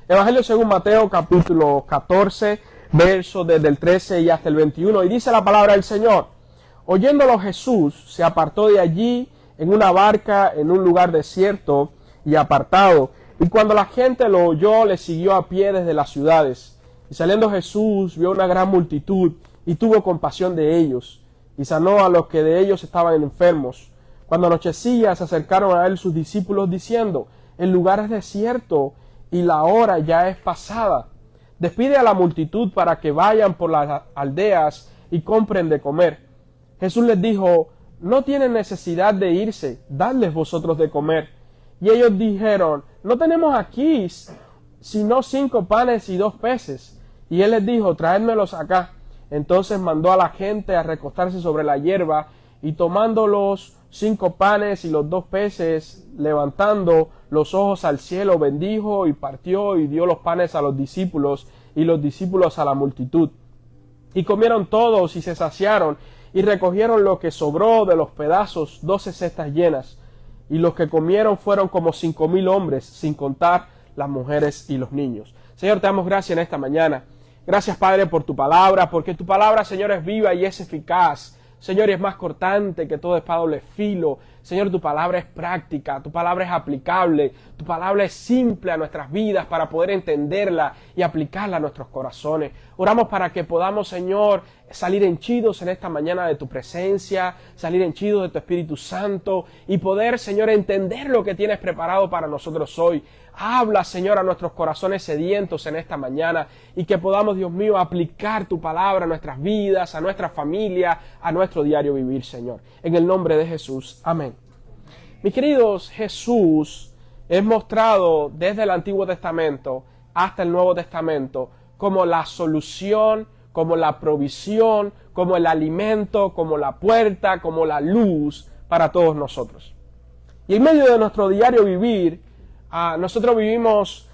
Evangelio según Mateo, capítulo 14, versos desde el 13 y hasta el 21. Y dice la palabra del Señor: oyéndolo Jesús, se apartó de allí en una barca en un lugar desierto y apartado. Y cuando la gente lo oyó, le siguió a pie desde las ciudades. Y saliendo Jesús, vio una gran multitud y tuvo compasión de ellos, y sanó a los que de ellos estaban enfermos. Cuando anochecía, se acercaron a él sus discípulos diciendo: el lugar es desierto y la hora ya es pasada. Despide a la multitud para que vayan por las aldeas y compren de comer. Jesús les dijo: no tienen necesidad de irse, dadles vosotros de comer. Y ellos dijeron: no tenemos aquí sino 5 panes y 2 peces. Y él les dijo: traédmelos acá. Entonces mandó a la gente a recostarse sobre la hierba, y tomando los 5 panes y los 2 peces, levantando los ojos al cielo, bendijo y partió y dio los panes a los discípulos y los discípulos a la multitud. Y comieron todos y se saciaron, y recogieron lo que sobró de los pedazos, 12 cestas llenas. Y los que comieron fueron como 5,000 hombres, sin contar las mujeres y los niños. Señor, te damos gracias en esta mañana. Gracias, Padre, por tu palabra, porque tu palabra, Señor, es viva y es eficaz. Señor, y es más cortante que toda espada doble filo. Señor, tu palabra es práctica, tu palabra es aplicable, tu palabra es simple a nuestras vidas para poder entenderla y aplicarla a nuestros corazones. Oramos para que podamos, Señor, salir henchidos en esta mañana de tu presencia, salir henchidos de tu Espíritu Santo y poder, Señor, entender lo que tienes preparado para nosotros hoy. Habla, Señor, a nuestros corazones sedientos en esta mañana y que podamos, Dios mío, aplicar tu palabra a nuestras vidas, a nuestra familia, a nuestro diario vivir, Señor. En el nombre de Jesús. Amén. Mis queridos, Jesús es mostrado desde el Antiguo Testamento hasta el Nuevo Testamento como la solución, como la provisión, como el alimento, como la puerta, como la luz para todos nosotros. Y en medio de nuestro diario vivir, nosotros vivimos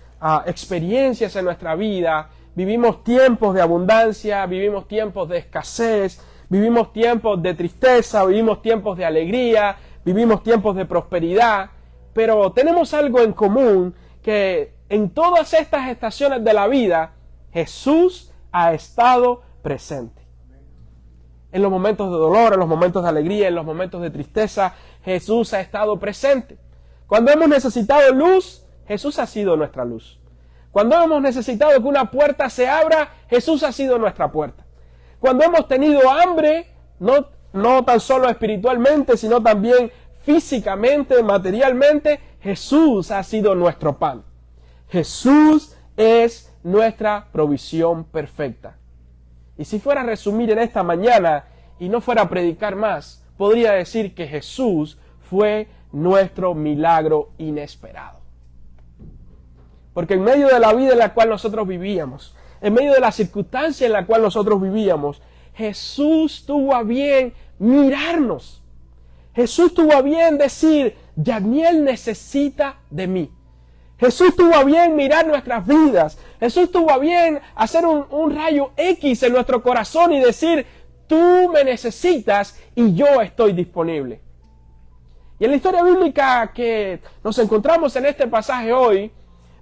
experiencias en nuestra vida, vivimos tiempos de abundancia, vivimos tiempos de escasez, vivimos tiempos de tristeza, vivimos tiempos de alegría, vivimos tiempos de prosperidad, pero tenemos algo en común, que en todas estas estaciones de la vida, Jesús ha estado presente. En los momentos de dolor, en los momentos de alegría, en los momentos de tristeza, Jesús ha estado presente. Cuando hemos necesitado luz, Jesús ha sido nuestra luz. Cuando hemos necesitado que una puerta se abra, Jesús ha sido nuestra puerta. Cuando hemos tenido hambre, no tan solo espiritualmente, sino también físicamente, materialmente, Jesús ha sido nuestro pan. Jesús es nuestra provisión perfecta. Y si fuera a resumir en esta mañana y no fuera a predicar más, podría decir que Jesús fue nuestro milagro inesperado. Porque en medio de la vida en la cual nosotros vivíamos, en medio de la circunstancia en la cual nosotros vivíamos, Jesús tuvo a bien mirarnos. Jesús tuvo a bien decir: Yagniel necesita de mí. Jesús tuvo a bien mirar nuestras vidas. Jesús tuvo a bien hacer un rayo X en nuestro corazón y decir: tú me necesitas y yo estoy disponible. Y en la historia bíblica que nos encontramos en este pasaje hoy,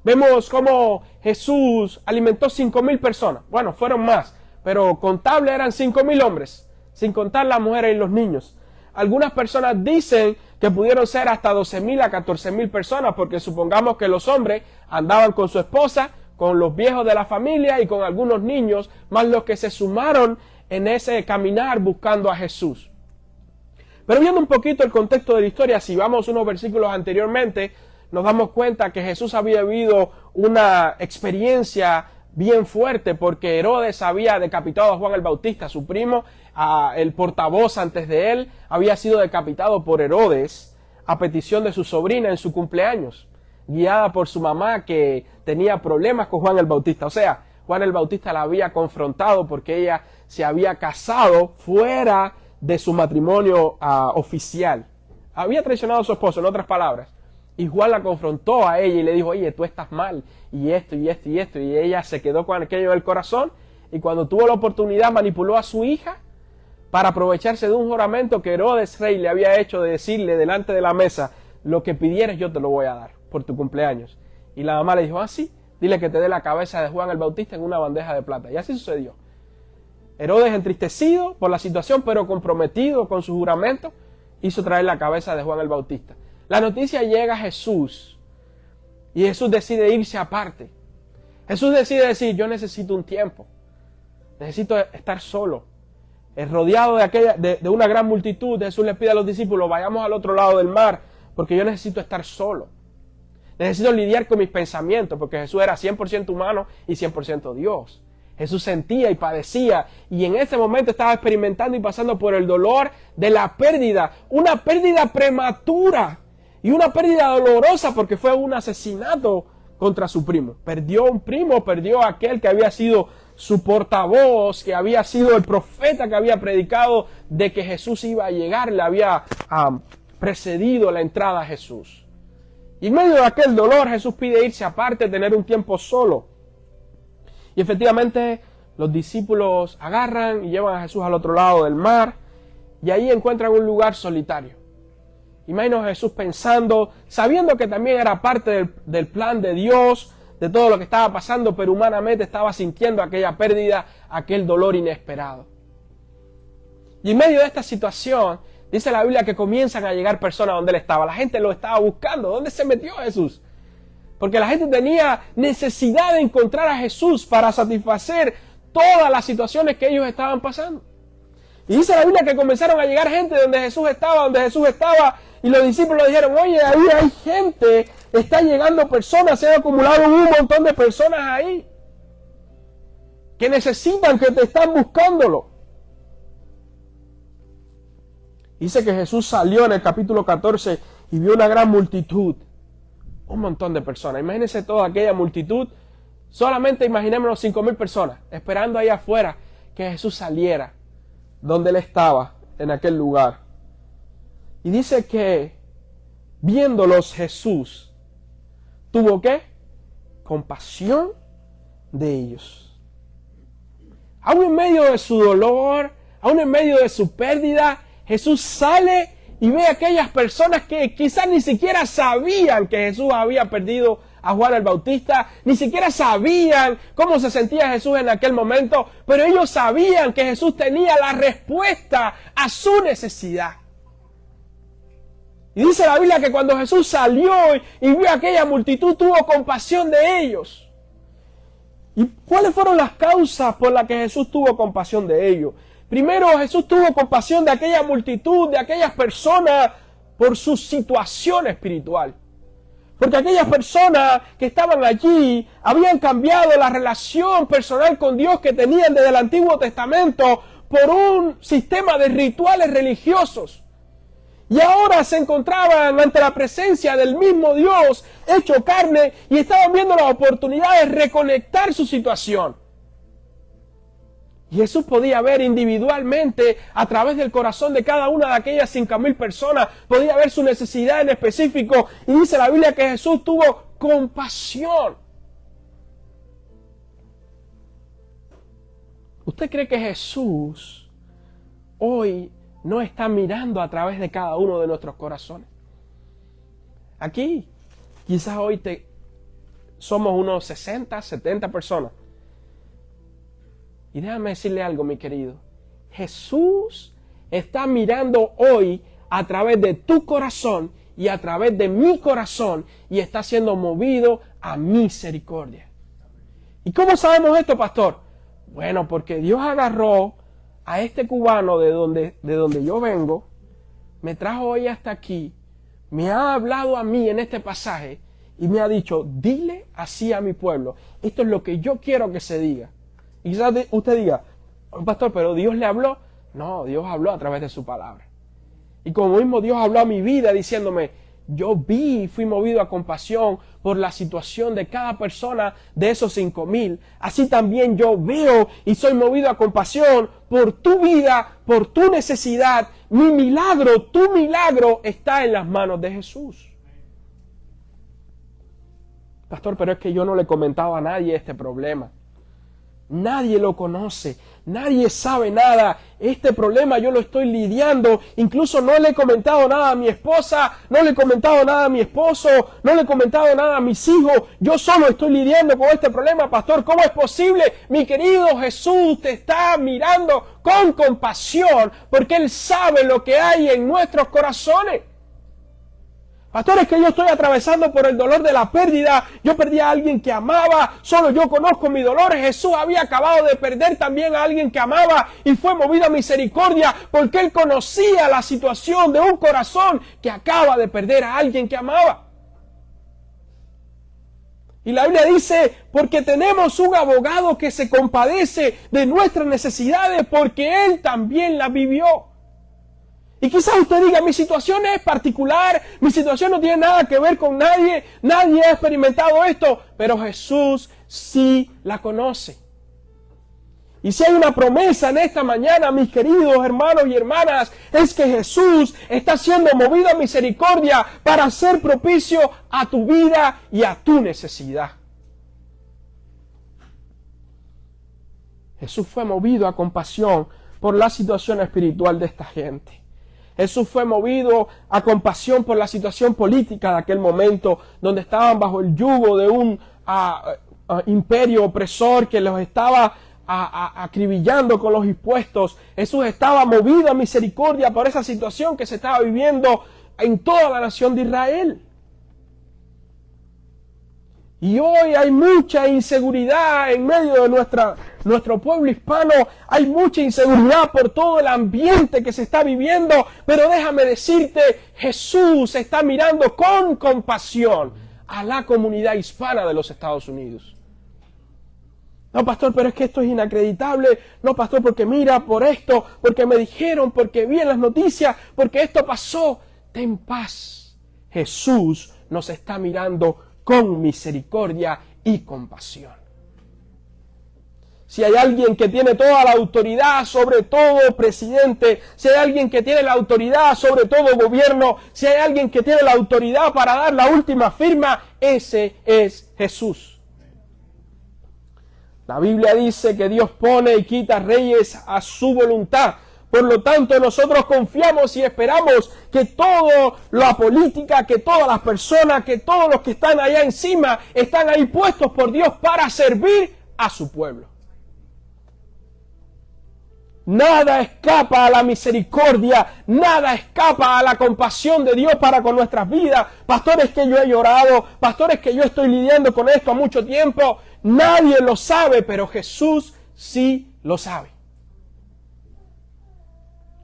vemos cómo Jesús alimentó 5,000 personas. Bueno, fueron más, pero contable eran 5,000 hombres, sin contar las mujeres y los niños. Algunas personas dicen que pudieron ser hasta 12,000 a 14,000 personas, porque supongamos que los hombres andaban con su esposa, con los viejos de la familia y con algunos niños, más los que se sumaron en ese caminar buscando a Jesús. Pero viendo un poquito el contexto de la historia, si vamos unos versículos anteriormente, nos damos cuenta que Jesús había vivido una experiencia bien fuerte, porque Herodes había decapitado a Juan el Bautista, su primo, el portavoz antes de él, había sido decapitado por Herodes a petición de su sobrina en su cumpleaños, guiada por su mamá, que tenía problemas con Juan el Bautista. O sea, Juan el Bautista la había confrontado porque ella se había casado fuera de su matrimonio oficial. Había traicionado a su esposo, en otras palabras. Y Juan la confrontó a ella y le dijo: oye, tú estás mal, y esto, y esto, y esto. Y ella se quedó con aquello en el corazón, y cuando tuvo la oportunidad manipuló a su hija para aprovecharse de un juramento que Herodes rey le había hecho, de decirle delante de la mesa: lo que pidieres yo te lo voy a dar por tu cumpleaños. Y la mamá le dijo: sí, dile que te dé la cabeza de Juan el Bautista en una bandeja de plata. Y así sucedió. Herodes, entristecido por la situación, pero comprometido con su juramento, hizo traer la cabeza de Juan el Bautista. La noticia llega a Jesús y Jesús decide irse aparte. Jesús decide decir, yo necesito un tiempo, necesito estar solo. Rodeado de una gran multitud, Jesús le pide a los discípulos, vayamos al otro lado del mar, porque yo necesito estar solo. Necesito lidiar con mis pensamientos, porque Jesús era 100% humano y 100% Dios. Jesús sentía y padecía, y en ese momento estaba experimentando y pasando por el dolor de la pérdida, una pérdida prematura y una pérdida dolorosa, porque fue un asesinato contra su primo. Perdió un primo, perdió a aquel que había sido su portavoz, que había sido el profeta que había predicado de que Jesús iba a llegar, le había precedido la entrada a Jesús. Y en medio de aquel dolor Jesús pide irse aparte, tener un tiempo solo. Y efectivamente los discípulos agarran y llevan a Jesús al otro lado del mar y ahí encuentran un lugar solitario. Imagino a Jesús pensando, sabiendo que también era parte del plan de Dios, de todo lo que estaba pasando, pero humanamente estaba sintiendo aquella pérdida, aquel dolor inesperado. Y en medio de esta situación, dice la Biblia que comienzan a llegar personas donde él estaba. La gente lo estaba buscando. ¿Dónde se metió Jesús? Porque la gente tenía necesidad de encontrar a Jesús para satisfacer todas las situaciones que ellos estaban pasando. Y dice la Biblia que comenzaron a llegar gente donde Jesús estaba, y los discípulos dijeron, oye, ahí hay gente, están llegando personas, se han acumulado un montón de personas ahí, que necesitan, que te están buscándolo. Dice que Jesús salió en el capítulo 14 y vio una gran multitud. Un montón de personas. Imagínense toda aquella multitud. Solamente imaginémonos 5,000 personas esperando ahí afuera que Jesús saliera donde él estaba en aquel lugar. Y dice que viéndolos Jesús tuvo ¿qué? Compasión de ellos. Aún en medio de su dolor, aún en medio de su pérdida, Jesús sale y ve a aquellas personas que quizás ni siquiera sabían que Jesús había perdido a Juan el Bautista, ni siquiera sabían cómo se sentía Jesús en aquel momento, pero ellos sabían que Jesús tenía la respuesta a su necesidad. Y dice la Biblia que cuando Jesús salió y vio a aquella multitud, tuvo compasión de ellos. ¿Y cuáles fueron las causas por las que Jesús tuvo compasión de ellos? Primero, Jesús tuvo compasión de aquella multitud, de aquellas personas, por su situación espiritual. Porque aquellas personas que estaban allí habían cambiado la relación personal con Dios que tenían desde el Antiguo Testamento por un sistema de rituales religiosos. Y ahora se encontraban ante la presencia del mismo Dios hecho carne y estaban viendo la oportunidad de reconectar su situación. Y Jesús podía ver individualmente a través del corazón de cada una de aquellas 5,000 personas, podía ver su necesidad en específico. Y dice la Biblia que Jesús tuvo compasión. ¿Usted cree que Jesús hoy no está mirando a través de cada uno de nuestros corazones? Aquí, quizás hoy somos unos 60, 70 personas. Y déjame decirle algo, mi querido. Jesús está mirando hoy a través de tu corazón y a través de mi corazón y está siendo movido a misericordia. ¿Y cómo sabemos esto, pastor? Bueno, porque Dios agarró a este cubano de donde yo vengo, me trajo hoy hasta aquí, me ha hablado a mí en este pasaje y me ha dicho, dile así a mi pueblo. Esto es lo que yo quiero que se diga. Y quizás usted diga, pastor, pero Dios le habló. No, Dios habló a través de su palabra. Y como mismo Dios habló a mi vida diciéndome, yo vi y fui movido a compasión por la situación de cada persona de esos 5,000. Así también yo veo y soy movido a compasión por tu vida, por tu necesidad. Mi milagro, tu milagro está en las manos de Jesús. Pastor, pero es que yo no le comentaba a nadie este problema. Nadie lo conoce, nadie sabe nada. Este problema yo lo estoy lidiando. Incluso no le he comentado nada a mi esposa, no le he comentado nada a mi esposo, no le he comentado nada a mis hijos. Yo solo estoy lidiando con este problema, pastor. ¿Cómo es posible? Mi querido Jesús te está mirando con compasión porque Él sabe lo que hay en nuestros corazones. Pastor, es que yo estoy atravesando por el dolor de la pérdida. Yo perdí a alguien que amaba. Solo yo conozco mi dolor. Jesús había acabado de perder también a alguien que amaba y fue movido a misericordia porque Él conocía la situación de un corazón que acaba de perder a alguien que amaba. Y la Biblia dice, porque tenemos un abogado que se compadece de nuestras necesidades porque Él también las vivió. Y quizás usted diga, mi situación es particular, mi situación no tiene nada que ver con nadie, nadie ha experimentado esto, pero Jesús sí la conoce. Y si hay una promesa en esta mañana, mis queridos hermanos y hermanas, es que Jesús está siendo movido a misericordia para ser propicio a tu vida y a tu necesidad. Jesús fue movido a compasión por la situación espiritual de esta gente. Jesús fue movido a compasión por la situación política de aquel momento, donde estaban bajo el yugo de un imperio opresor que los estaba acribillando con los impuestos. Jesús estaba movido a misericordia por esa situación que se estaba viviendo en toda la nación de Israel. Y hoy hay mucha inseguridad en medio de nuestro pueblo hispano. Hay mucha inseguridad por todo el ambiente que se está viviendo. Pero déjame decirte, Jesús está mirando con compasión a la comunidad hispana de los Estados Unidos. No, pastor, pero es que esto es inacreditable. No, pastor, porque mira, por esto, porque me dijeron, porque vi en las noticias, porque esto pasó. Ten paz. Jesús nos está mirando con misericordia y compasión. Si hay alguien que tiene toda la autoridad sobre todo presidente, si hay alguien que tiene la autoridad sobre todo gobierno, si hay alguien que tiene la autoridad para dar la última firma, ese es Jesús. La Biblia dice que Dios pone y quita reyes a su voluntad. Por lo tanto, nosotros confiamos y esperamos que toda la política, que todas las personas, que todos los que están allá encima, están ahí puestos por Dios para servir a su pueblo. Nada escapa a la misericordia, nada escapa a la compasión de Dios para con nuestras vidas. Pastores, que yo he llorado, pastores, que yo estoy lidiando con esto a mucho tiempo. Nadie lo sabe, pero Jesús sí lo sabe.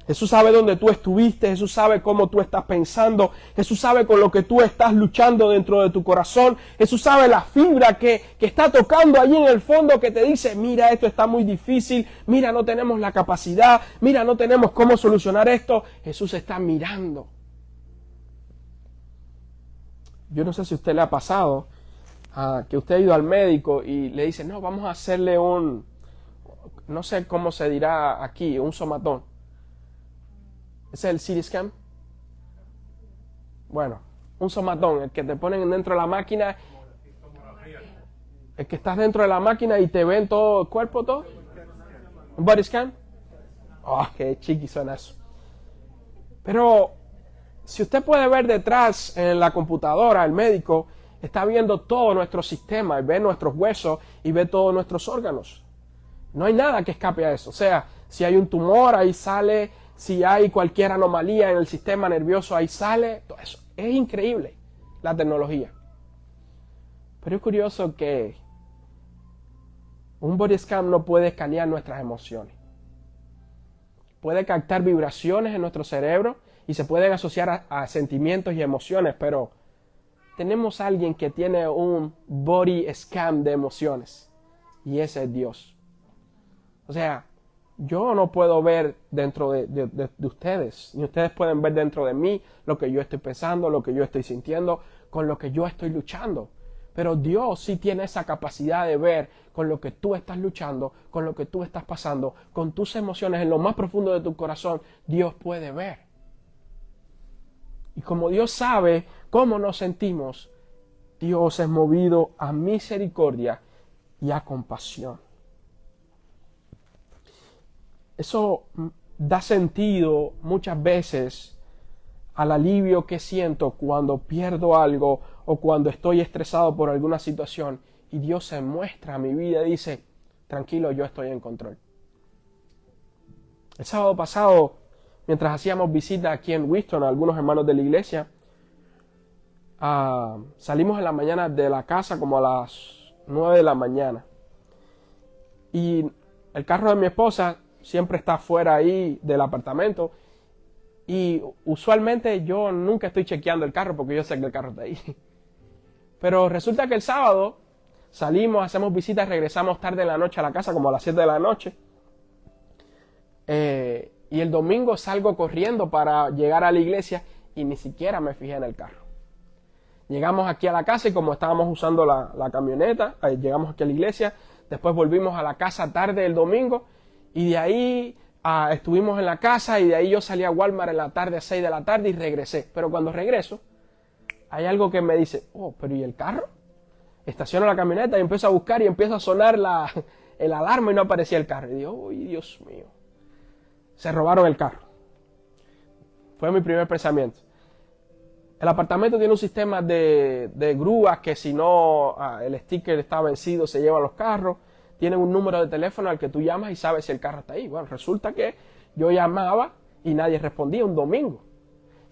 Jesús sabe dónde tú estuviste, Jesús sabe cómo tú estás pensando, Jesús sabe con lo que tú estás luchando dentro de tu corazón, Jesús sabe la fibra que está tocando allí en el fondo que te dice, mira, esto está muy difícil, mira, no tenemos la capacidad, mira, no tenemos cómo solucionar esto. Jesús está mirando. Yo no sé si a usted le ha pasado que usted ha ido al médico y le dice, no, vamos a hacerle no sé cómo se dirá aquí, un somatón. ¿Ese es el CT scan? Bueno, un somatón, el que te ponen dentro de la máquina. El que estás dentro de la máquina y te ven todo el cuerpo, todo. ¿Un body scan? Oh, qué chiqui suena eso. Pero si usted puede ver detrás en la computadora, el médico está viendo todo nuestro sistema, y ve nuestros huesos y ve todos nuestros órganos. No hay nada que escape a eso. O sea, si hay un tumor, ahí sale. Si hay cualquier anomalía en el sistema nervioso, ahí sale. Todo eso. Es increíble la tecnología. Pero es curioso que un body scan no puede escanear nuestras emociones. Puede captar vibraciones en nuestro cerebro y se pueden asociar a sentimientos y emociones, pero tenemos a alguien que tiene un body scan de emociones y ese es Dios. O sea, yo no puedo ver dentro de ustedes, ni ustedes pueden ver dentro de mí lo que yo estoy pensando, lo que yo estoy sintiendo, con lo que yo estoy luchando. Pero Dios sí tiene esa capacidad de ver con lo que tú estás luchando, con lo que tú estás pasando, con tus emociones en lo más profundo de tu corazón. Dios puede ver. Y como Dios sabe cómo nos sentimos, Dios es movido a misericordia y a compasión. eso da sentido muchas veces al alivio que siento cuando pierdo algo o cuando estoy estresado por alguna situación y Dios se muestra a mi vida y dice, tranquilo, yo estoy en control. El sábado pasado, mientras hacíamos visita aquí en Winston a algunos hermanos de la iglesia, salimos en la mañana de la casa como a las 9 de la mañana. Y el carro de mi esposa siempre está fuera ahí del apartamento. Y usualmente yo nunca estoy chequeando el carro porque yo sé que el carro está ahí. Pero resulta que el sábado salimos, hacemos visitas, regresamos tarde en la noche a la casa, como a las 7 de la noche. Y el domingo salgo corriendo para llegar a la iglesia y ni siquiera me fijé en el carro. Llegamos aquí a la casa y como estábamos usando la camioneta, llegamos aquí a la iglesia, después volvimos a la casa tarde el domingo y de ahí estuvimos en la casa y de ahí yo salí a Walmart en la tarde a 6 de la tarde y regresé. Pero cuando regreso, hay algo que me dice, pero ¿y el carro? Estaciono la camioneta y empiezo a buscar y empieza a sonar el alarma y no aparecía el carro. Y digo, ¡ay, Dios mío! Se robaron el carro. Fue mi primer pensamiento. El apartamento tiene un sistema de grúas que si no el sticker está vencido se llevan los carros. Tienen un número de teléfono al que tú llamas y sabes si el carro está ahí. Bueno, resulta que yo llamaba y nadie respondía un domingo.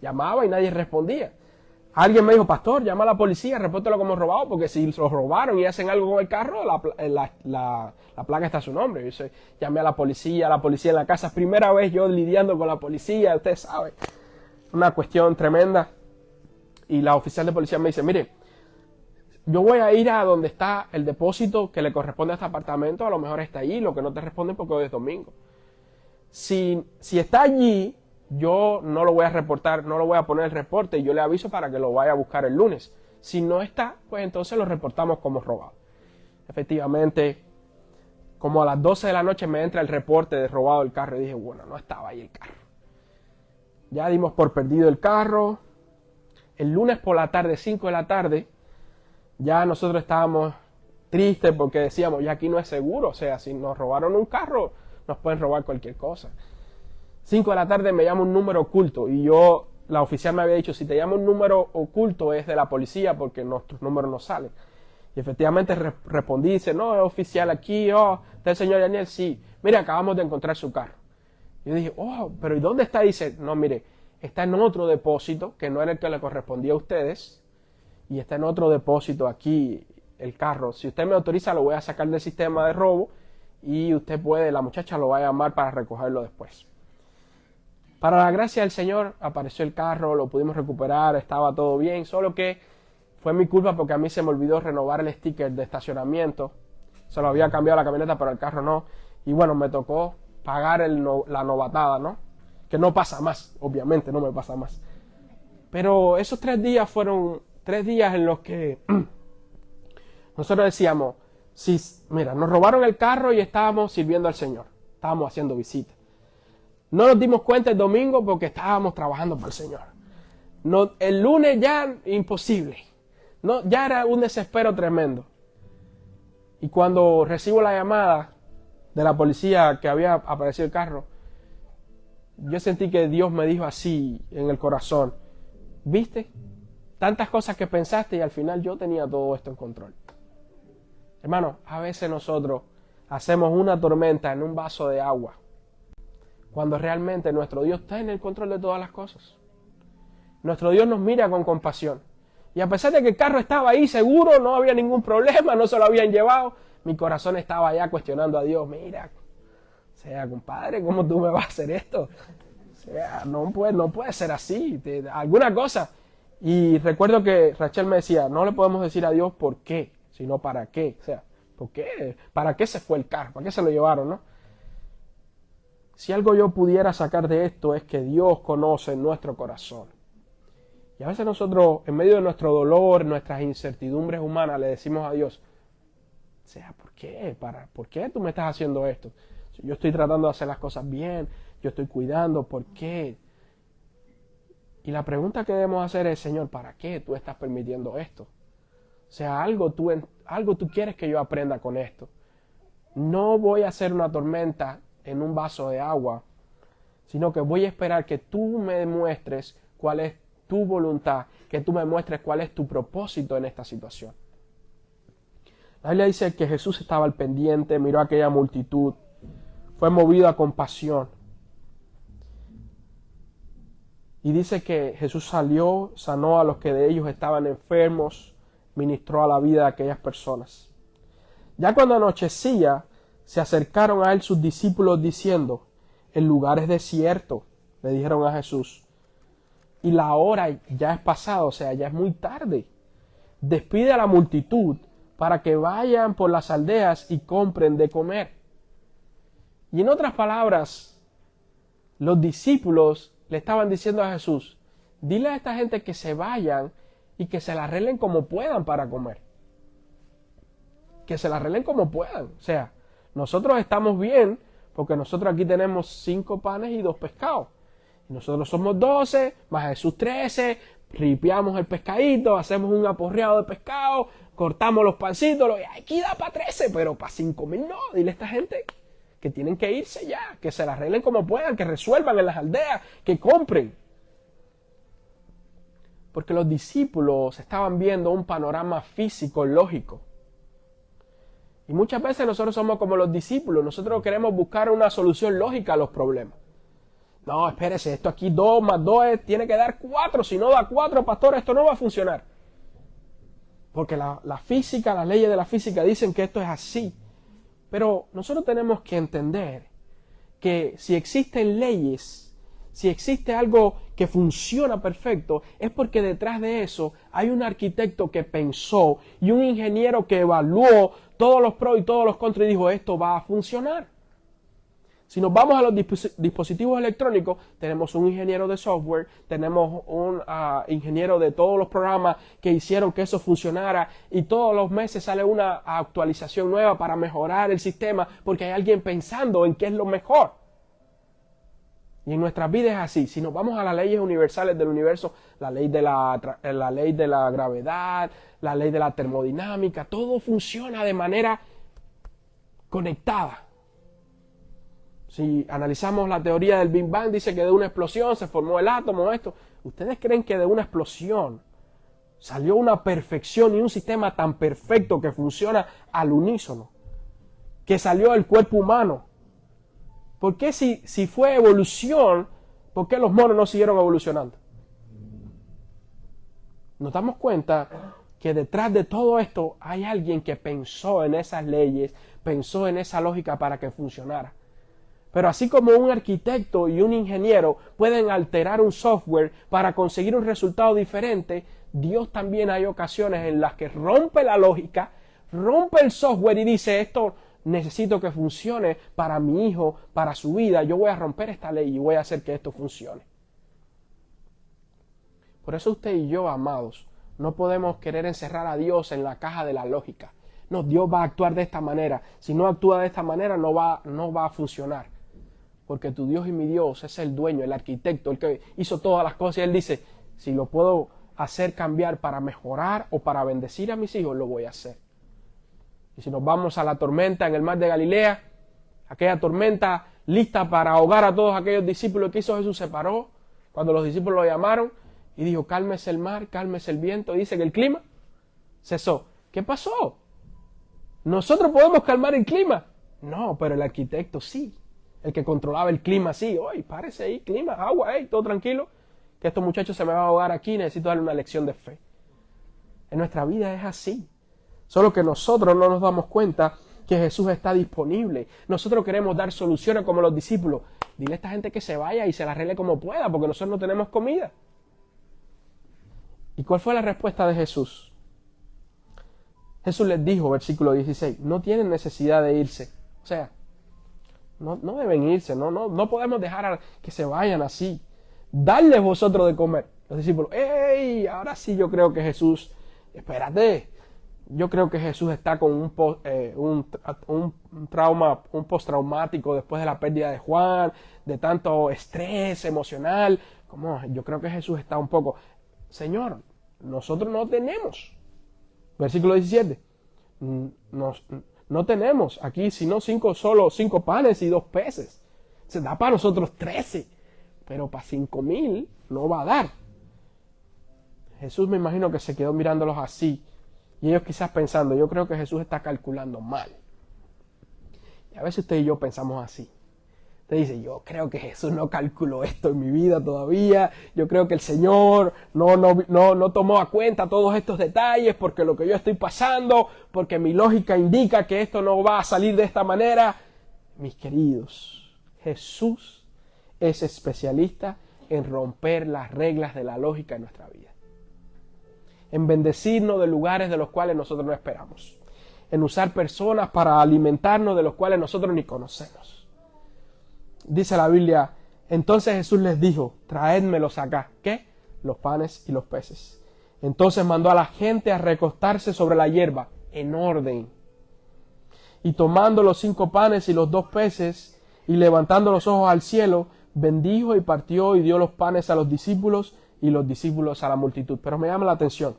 Llamaba y nadie respondía. Alguien me dijo, pastor, llama a la policía, repórtelo como robado, porque si los robaron y hacen algo con el carro, la placa está a su nombre. Yo llamé a la policía en la casa. Primera vez yo lidiando con la policía, usted sabe. Una cuestión tremenda. Y la oficial de policía me dice, mire, yo voy a ir a donde está el depósito que le corresponde a este apartamento, a lo mejor está allí, lo que no te responde porque hoy es domingo. Si está allí, yo no lo voy a reportar, no lo voy a poner el reporte y yo le aviso para que lo vaya a buscar el lunes. Si no está, pues entonces lo reportamos como robado. Efectivamente, como a las 12 de la noche me entra el reporte de robado el carro y dije, bueno, no estaba ahí el carro. Ya dimos por perdido el carro. El lunes por la tarde, 5 de la tarde, ya nosotros estábamos tristes porque decíamos, ya aquí no es seguro. O sea, si nos robaron un carro, nos pueden robar cualquier cosa. 5 de la tarde me llama un número oculto y la oficial me había dicho, si te llama un número oculto es de la policía porque nuestros números no salen. Y efectivamente respondí, dice, no, es oficial aquí, ¿está el señor Daniel? Sí, mire, acabamos de encontrar su carro. Yo dije, pero ¿y dónde está? Dice, no, mire, está en otro depósito, que no era el que le correspondía a ustedes, y está en otro depósito aquí el carro. Si usted me autoriza, lo voy a sacar del sistema de robo y usted puede, la muchacha lo va a llamar para recogerlo después. Para la gracia del Señor, apareció el carro, lo pudimos recuperar, estaba todo bien, solo que fue mi culpa porque a mí se me olvidó renovar el sticker de estacionamiento. Se lo había cambiado la camioneta, pero el carro no. Y bueno, me tocó pagar la novatada, ¿no? Que no pasa más, obviamente no me pasa más. Pero esos 3 días fueron 3 días en los que nosotros decíamos, sí, mira, nos robaron el carro y estábamos sirviendo al Señor. Estábamos haciendo visitas. No nos dimos cuenta el domingo porque estábamos trabajando para el Señor. No, el lunes ya imposible. No, ya era un desespero tremendo. Y cuando recibo la llamada de la policía que había aparecido el carro, yo sentí que Dios me dijo así en el corazón, ¿viste? Tantas cosas que pensaste y al final yo tenía todo esto en control. Hermano, a veces nosotros hacemos una tormenta en un vaso de agua, cuando realmente nuestro Dios está en el control de todas las cosas. Nuestro Dios nos mira con compasión. Y a pesar de que el carro estaba ahí seguro, no había ningún problema, no se lo habían llevado, mi corazón estaba ya cuestionando a Dios, mira, o sea, compadre, ¿cómo tú me vas a hacer esto? O sea, no puede ser así, alguna cosa. Y recuerdo que Rachel me decía, no le podemos decir a Dios por qué, sino para qué. O sea, ¿por qué? ¿Para qué se fue el carro? ¿Para qué se lo llevaron, no? Si algo yo pudiera sacar de esto es que Dios conoce nuestro corazón. Y a veces nosotros, en medio de nuestro dolor, nuestras incertidumbres humanas, le decimos a Dios, o sea, ¿por qué? ¿Por qué tú me estás haciendo esto? Yo estoy tratando de hacer las cosas bien, yo estoy cuidando, ¿por qué? Y la pregunta que debemos hacer es, Señor, ¿para qué tú estás permitiendo esto? O sea, algo tú quieres que yo aprenda con esto. No voy a hacer una tormenta en un vaso de agua, sino que voy a esperar que tú me muestres cuál es tu voluntad, que tú me muestres cuál es tu propósito en esta situación. La Biblia dice que Jesús estaba al pendiente, miró a aquella multitud, fue movido a compasión. Y dice que Jesús salió, sanó a los que de ellos estaban enfermos, ministró a la vida de aquellas personas. Ya cuando anochecía, se acercaron a él sus discípulos diciendo, el lugar es desierto, le dijeron a Jesús. Y la hora ya es pasada, o sea, ya es muy tarde. Despide a la multitud para que vayan por las aldeas y compren de comer. Y en otras palabras, los discípulos le estaban diciendo a Jesús, dile a esta gente que se vayan y que se la arreglen como puedan para comer. Que se la arreglen como puedan. O sea, nosotros estamos bien porque nosotros aquí tenemos 5 panes y 2 pescados. Y nosotros somos 12, más Jesús 13, ripiamos el pescadito, hacemos un aporreado de pescado, cortamos los pancitos, aquí da para 13, pero para 5,000 no. Dile a esta gente que tienen que irse ya, que se la arreglen como puedan, que resuelvan en las aldeas, que compren. Porque los discípulos estaban viendo un panorama físico, lógico. Y muchas veces nosotros somos como los discípulos, nosotros queremos buscar una solución lógica a los problemas. No, espérese, esto aquí 2 más 2 tiene que dar 4, si no da 4, pastor, esto no va a funcionar. Porque la física, las leyes de la física dicen que esto es así. Pero nosotros tenemos que entender que si existen leyes, si existe algo que funciona perfecto, es porque detrás de eso hay un arquitecto que pensó y un ingeniero que evaluó todos los pros y todos los contras y dijo, esto va a funcionar. Si nos vamos a los dispositivos electrónicos, tenemos un ingeniero de software, tenemos un ingeniero de todos los programas que hicieron que eso funcionara y todos los meses sale una actualización nueva para mejorar el sistema porque hay alguien pensando en qué es lo mejor. Y en nuestras vidas es así. Si nos vamos a las leyes universales del universo, la ley de la gravedad, la ley de la termodinámica, todo funciona de manera conectada. Si analizamos la teoría del Big Bang, dice que de una explosión se formó el átomo, esto. ¿Ustedes creen que de una explosión salió una perfección y un sistema tan perfecto que funciona al unísono? Que salió el cuerpo humano. ¿Por qué si fue evolución, por qué los monos no siguieron evolucionando? Nos damos cuenta que detrás de todo esto hay alguien que pensó en esas leyes, pensó en esa lógica para que funcionara. Pero así como un arquitecto y un ingeniero pueden alterar un software para conseguir un resultado diferente, Dios también hay ocasiones en las que rompe la lógica, rompe el software y dice, esto necesito que funcione para mi hijo, para su vida, yo voy a romper esta ley y voy a hacer que esto funcione. Por eso usted y yo, amados, no podemos querer encerrar a Dios en la caja de la lógica. No, Dios va a actuar de esta manera. Si no actúa de esta manera, no va a funcionar. Porque tu Dios y mi Dios es el dueño, el arquitecto, el que hizo todas las cosas. Y Él dice, si lo puedo hacer cambiar para mejorar o para bendecir a mis hijos, lo voy a hacer. Y si nos vamos a la tormenta en el mar de Galilea, aquella tormenta lista para ahogar a todos aquellos discípulos que hizo Jesús, se paró cuando los discípulos lo llamaron y dijo, cálmese el mar, cálmese el viento. Y dice que el clima cesó. ¿Qué pasó? ¿Nosotros podemos calmar el clima? No, pero el arquitecto sí. El que controlaba el clima, sí, oye, párese ahí, clima, agua, todo tranquilo, que estos muchachos se me van a ahogar aquí, necesito darle una lección de fe. En nuestra vida es así. Solo que nosotros no nos damos cuenta que Jesús está disponible. Nosotros queremos dar soluciones como los discípulos. Dile a esta gente que se vaya y se la arregle como pueda, porque nosotros no tenemos comida. ¿Y cuál fue la respuesta de Jesús? Jesús les dijo, versículo 16, no tienen necesidad de irse. O sea, no deben irse, no podemos dejar que se vayan así. Dadles vosotros de comer. Los discípulos, ¡ey! Ahora sí yo creo que Jesús, espérate, yo creo que Jesús está con un trauma, un postraumático después de la pérdida de Juan, de tanto estrés emocional. Yo creo que Jesús está un poco, Señor, nosotros no tenemos. Versículo 17, nos no tenemos aquí sino solo 5 panes y 2 peces. Se da para nosotros 13, pero para 5,000 no va a dar. Jesús me imagino que se quedó mirándolos así, y ellos quizás pensando, yo creo que Jesús está calculando mal. Y a veces usted y yo pensamos así. Usted dice, yo creo que Jesús no calculó esto en mi vida todavía, yo creo que el Señor no tomó a cuenta todos estos detalles porque lo que yo estoy pasando, porque mi lógica indica que esto no va a salir de esta manera. Mis queridos, Jesús es especialista en romper las reglas de la lógica en nuestra vida, en bendecirnos de lugares de los cuales nosotros no esperamos, en usar personas para alimentarnos de los cuales nosotros ni conocemos. Dice la Biblia, entonces Jesús les dijo, traédmelos acá. ¿Qué? Los panes y los peces. Entonces mandó a la gente a recostarse sobre la hierba, en orden. Y tomando los 5 panes y los 2 peces, y levantando los ojos al cielo, bendijo y partió y dio los panes a los discípulos y los discípulos a la multitud. Pero me llama la atención.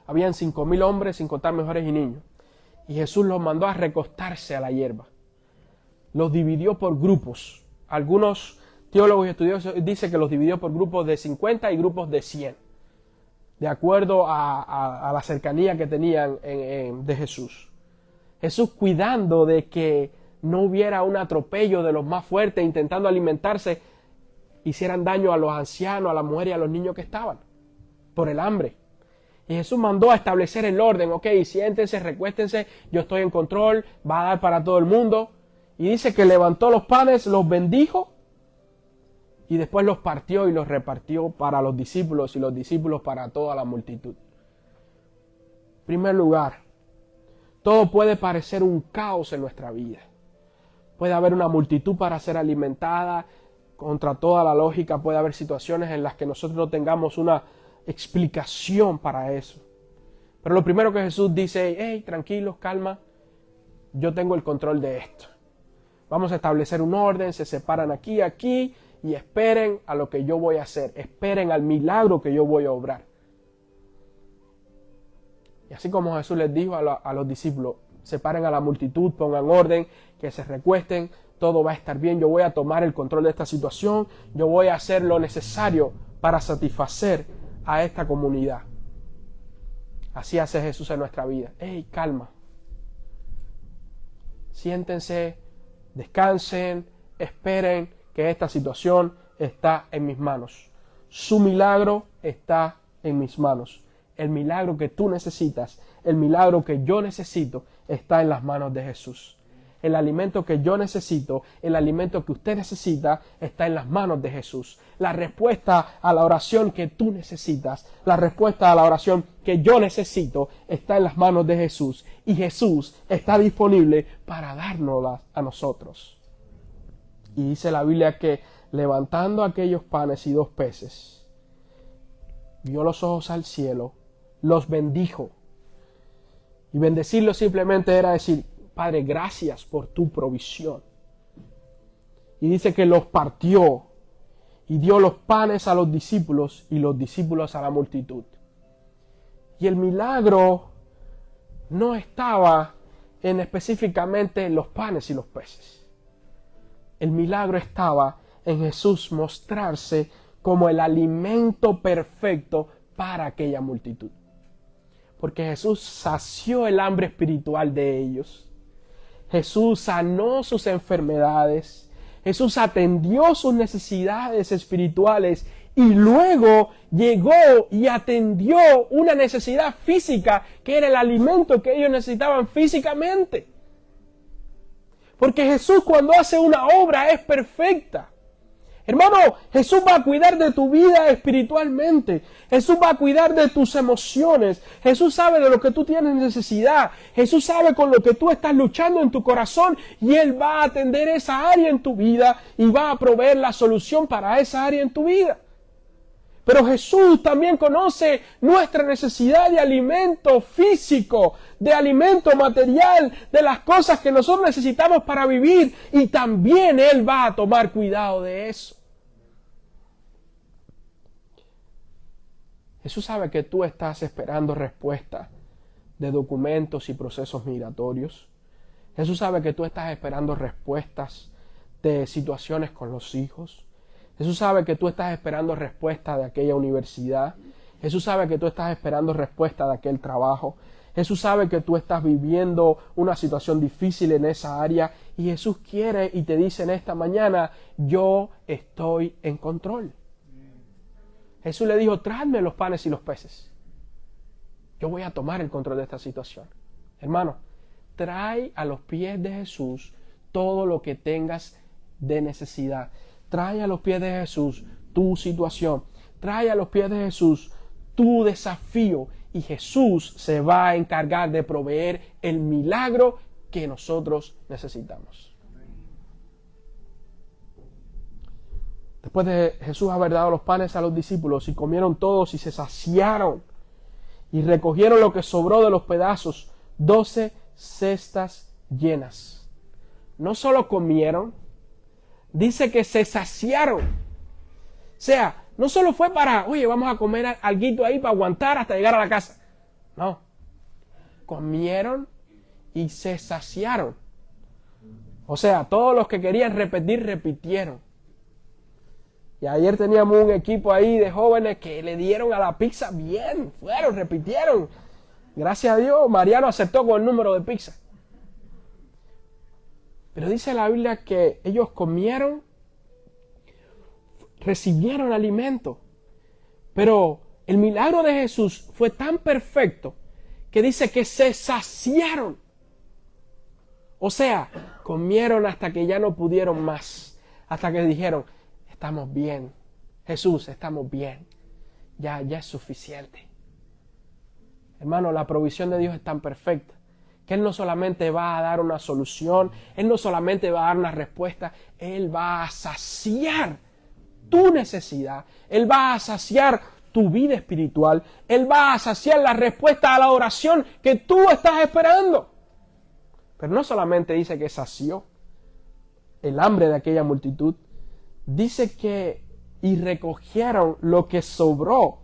Habían 5,000 hombres, sin contar mujeres y niños. Y Jesús los mandó a recostarse a la hierba. Los dividió por grupos. Algunos teólogos y estudiosos dicen que los dividió por grupos de 50 y grupos de 100. De acuerdo a la cercanía que tenían de Jesús. Jesús cuidando de que no hubiera un atropello de los más fuertes intentando alimentarse, hicieran daño a los ancianos, a las mujeres y a los niños que estaban por el hambre. Y Jesús mandó a establecer el orden. Ok, siéntense, recuéstense, yo estoy en control, va a dar para todo el mundo. Y dice que levantó los panes, los bendijo y después los partió y los repartió para los discípulos y los discípulos para toda la multitud. En primer lugar, todo puede parecer un caos en nuestra vida. Puede haber una multitud para ser alimentada contra toda la lógica. Puede haber situaciones en las que nosotros no tengamos una explicación para eso. Pero lo primero que Jesús dice, hey, tranquilos, calma, yo tengo el control de esto. Vamos a establecer un orden, se separan aquí y esperen a lo que yo voy a hacer. Esperen al milagro que yo voy a obrar. Y así como Jesús les dijo a los discípulos, separen a la multitud, pongan orden, que se recuesten, todo va a estar bien, yo voy a tomar el control de esta situación, yo voy a hacer lo necesario para satisfacer a esta comunidad. Así hace Jesús en nuestra vida. ¡Ey, calma! Siéntense, descansen, esperen que esta situación está en mis manos. Su milagro está en mis manos. El milagro que tú necesitas, el milagro que yo necesito, está en las manos de Jesús. El alimento que yo necesito, el alimento que usted necesita, está en las manos de Jesús. La respuesta a la oración que tú necesitas, la respuesta a la oración que yo necesito, está en las manos de Jesús. Y Jesús está disponible para dárnoslas a nosotros. Y dice la Biblia que levantando aquellos panes y 2 peces, vio los ojos al cielo, los bendijo. Y bendecirlo simplemente era decir, Padre, gracias por tu provisión. Y dice que los partió y dio los panes a los discípulos y los discípulos a la multitud. Y el milagro no estaba en específicamente los panes y los peces. El milagro estaba en Jesús mostrarse como el alimento perfecto para aquella multitud. Porque Jesús sació el hambre espiritual de ellos. Jesús sanó sus enfermedades. Jesús atendió sus necesidades espirituales y luego llegó y atendió una necesidad física que era el alimento que ellos necesitaban físicamente. Porque Jesús cuando hace una obra es perfecta. Hermano, Jesús va a cuidar de tu vida espiritualmente. Jesús va a cuidar de tus emociones. Jesús sabe de lo que tú tienes necesidad. Jesús sabe con lo que tú estás luchando en tu corazón y Él va a atender esa área en tu vida y va a proveer la solución para esa área en tu vida. Pero Jesús también conoce nuestra necesidad de alimento físico, de alimento material, de las cosas que nosotros necesitamos para vivir y también Él va a tomar cuidado de eso. Jesús sabe que tú estás esperando respuesta de documentos y procesos migratorios. Jesús sabe que tú estás esperando respuestas de situaciones con los hijos. Jesús sabe que tú estás esperando respuesta de aquella universidad. Jesús sabe que tú estás esperando respuesta de aquel trabajo. Jesús sabe que tú estás viviendo una situación difícil en esa área y Jesús quiere y te dice en esta mañana, yo estoy en control. Jesús le dijo, tráeme los panes y los peces. Yo voy a tomar el control de esta situación. Hermano, trae a los pies de Jesús todo lo que tengas de necesidad. Trae a los pies de Jesús tu situación. Trae a los pies de Jesús tu desafío. Y Jesús se va a encargar de proveer el milagro que nosotros necesitamos. Después de Jesús haber dado los panes a los discípulos y comieron todos y se saciaron y recogieron lo que sobró de los pedazos, 12 cestas llenas. No solo comieron, dice que se saciaron. O sea, no solo fue para, oye, vamos a comer alguito ahí para aguantar hasta llegar a la casa. No. Comieron y se saciaron. O sea, todos los que querían repetir, repitieron. Y ayer teníamos un equipo ahí de jóvenes que le dieron a la pizza bien. Fueron, repitieron. Gracias a Dios, Mariano aceptó con el número de pizza. Pero dice la Biblia que ellos comieron, recibieron alimento. Pero el milagro de Jesús fue tan perfecto que dice que se saciaron. O sea, comieron hasta que ya no pudieron más. Hasta que dijeron, estamos bien. Jesús, estamos bien. Ya es suficiente. Hermano, la provisión de Dios es tan perfecta que Él no solamente va a dar una solución, Él no solamente va a dar una respuesta, Él va a saciar tu necesidad, Él va a saciar tu vida espiritual, Él va a saciar la respuesta a la oración que tú estás esperando. Pero no solamente dice que sació el hambre de aquella multitud, dice que y recogieron lo que sobró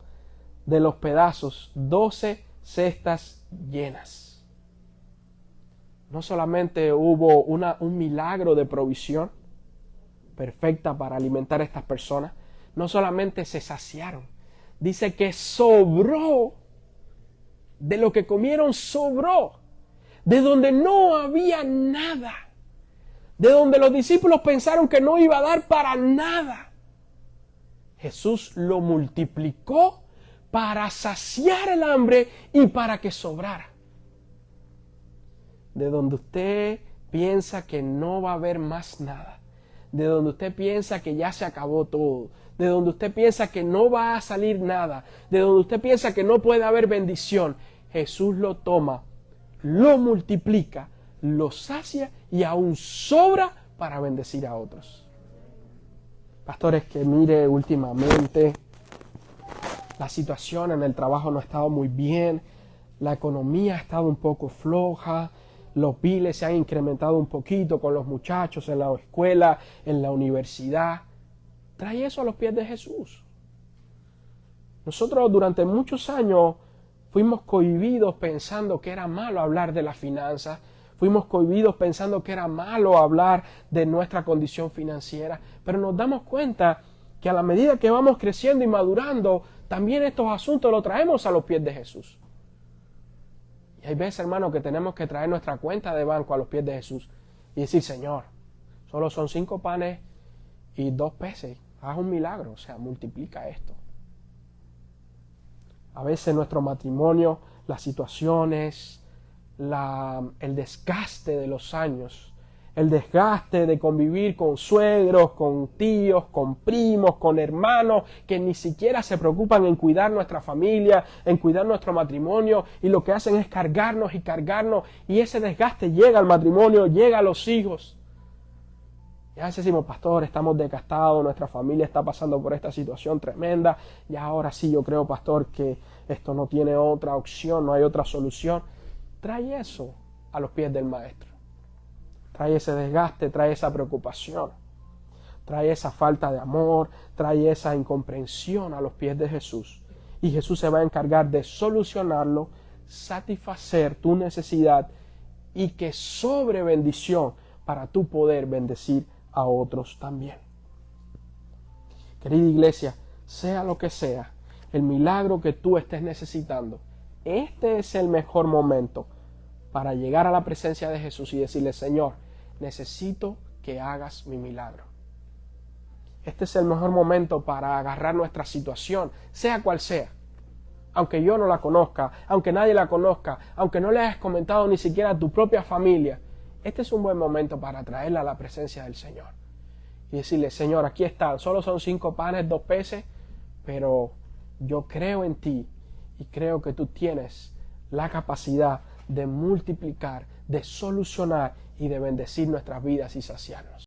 de los pedazos, 12 cestas llenas. No solamente hubo un milagro de provisión perfecta para alimentar a estas personas, no solamente se saciaron, dice que sobró, de lo que comieron sobró, de donde no había nada, de donde los discípulos pensaron que no iba a dar para nada. Jesús lo multiplicó para saciar el hambre y para que sobrara. De donde usted piensa que no va a haber más nada, de donde usted piensa que ya se acabó todo, de donde usted piensa que no va a salir nada, de donde usted piensa que no puede haber bendición, Jesús lo toma, lo multiplica, lo sacia y aún sobra para bendecir a otros. Pastores, que mire, últimamente la situación en el trabajo no ha estado muy bien, la economía ha estado un poco floja, los biles se han incrementado un poquito con los muchachos en la escuela, en la universidad. Trae eso a los pies de Jesús. Nosotros durante muchos años fuimos cohibidos pensando que era malo hablar de las finanzas. Fuimos cohibidos pensando que era malo hablar de nuestra condición financiera. Pero nos damos cuenta que a la medida que vamos creciendo y madurando, también estos asuntos los traemos a los pies de Jesús. Y hay veces, hermano, que tenemos que traer nuestra cuenta de banco a los pies de Jesús y decir, Señor, solo son 5 panes y 2 peces. Haz un milagro, o sea, multiplica esto. A veces nuestro matrimonio, las situaciones, el desgaste de los años, el desgaste de convivir con suegros, con tíos, con primos, con hermanos, que ni siquiera se preocupan en cuidar nuestra familia, en cuidar nuestro matrimonio, y lo que hacen es cargarnos, y ese desgaste llega al matrimonio, llega a los hijos. Y a veces decimos, pastor, estamos desgastados, nuestra familia está pasando por esta situación tremenda, y ahora sí yo creo, pastor, que esto no tiene otra opción, no hay otra solución. Trae eso a los pies del Maestro. Trae ese desgaste, trae esa preocupación, trae esa falta de amor, trae esa incomprensión a los pies de Jesús. Y Jesús se va a encargar de solucionarlo, satisfacer tu necesidad y que sobre bendición para tu poder bendecir a otros también. Querida iglesia, sea lo que sea, el milagro que tú estés necesitando, este es el mejor momento para llegar a la presencia de Jesús y decirle: Señor, necesito que hagas mi milagro. Este es el mejor momento para agarrar nuestra situación, sea cual sea. Aunque yo no la conozca, aunque nadie la conozca, aunque no le hayas comentado ni siquiera a tu propia familia, este es un buen momento para traerla a la presencia del Señor. Y decirle: Señor, aquí están, solo son 5 panes, 2 peces, pero yo creo en ti y creo que tú tienes la capacidad de multiplicar, de solucionar y de bendecir nuestras vidas y saciarnos.